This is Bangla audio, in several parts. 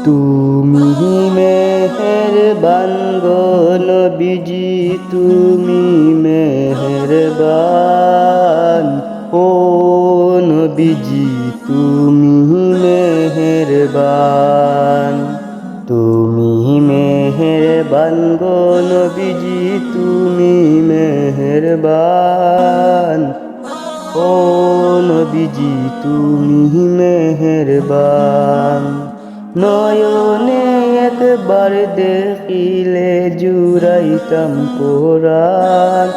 তুমি মেহেরবান গো নবীজি, তুমি মেহেরবান। ও নবীজি তুমি মেহেরবান। তুমি মেহেরবান গো নবীজি, তুমি মেহেরবান। ও নবীজি তুমি মেহেরবান। নয়নে একবার দেখিলে জুড়াইতাম পরাণ।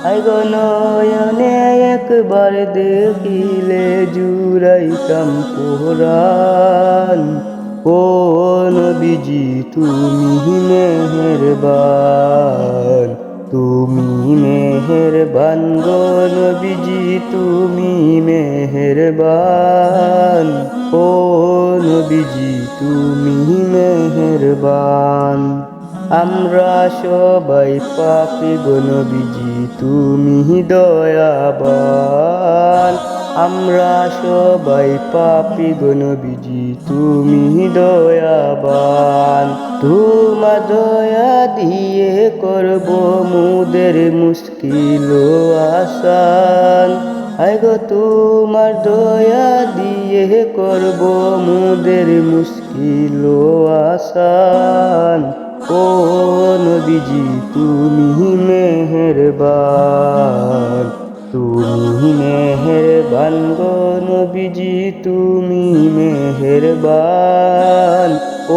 আই গো নয়নে একবার দেখিলে জুড়াইতাম পরাণ। ও নবীজি তুমি মেহেরবান। তুমি মেহেরবান গো নবীজি, তুমি মেহেরবান। ও নবীজি তুমি মেহেরবান। আমরা সবাই পাপী গো নবীজি, তুমি দয়াবান। আমরা সবাই পাপী গো নবীজি, তুমি দয়াবান। তোমার দয়া দিয়ে করব মুদের মুশকিল আসান। আই গো তোমার দয়া দিয়ে করব মুদের মুশকিল আসান। ও নবীজি তুমি মেহেরবান। তুমি মেহেরবান গো নবীজি, তুমি মেহেরবান। ও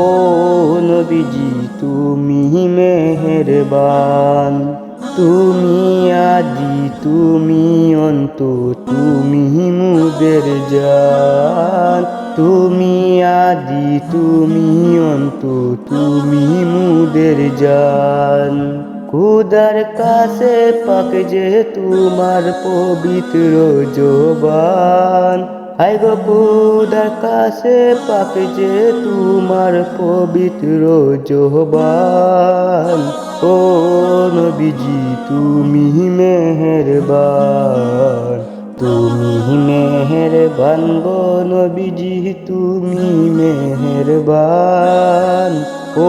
নবীজি তুমি মেহেরবান। তুমি আদি তুমি অন্ত, তুমি মুদের জান। তুমি আদি তুমি অন্ত, তুমি মুদের জান। খুদার কাছে পাক যে তোমার পবিত্র জবান। হাই গো খুদার কাছে পাক যে তোমার পবিত্র জবান। ও নবীজি তুমি মেহেরবান। তুমি মেহেরবান গো নবীজি, তুমি মেহেরবান। ও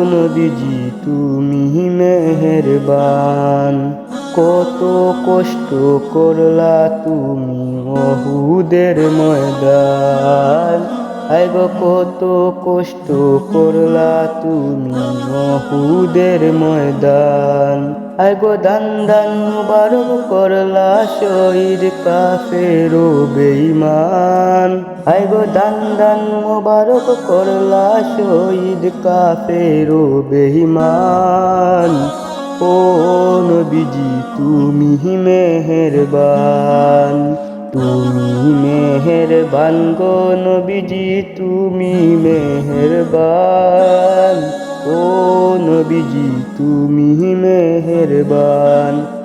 নবীজি তুমি মেহেরবান। কত কষ্ট করলা তুমি উহুদের ময়দান। আই গো কত কষ্ট করলা তুমি উহুদের ময়দান। আই গো দান দান মুবারক করলা শহীদ কাফের ও বেঈমান। আই গো দান দান মুবারক করলা শহীদ কাফের ও বেঈমান। ও নবীজি তুমি মেহেরবান। তুমি মেহেরবান গো নবীজি, তুমি মেহেরবান। ও নবীজি তুমি মেহেরবান।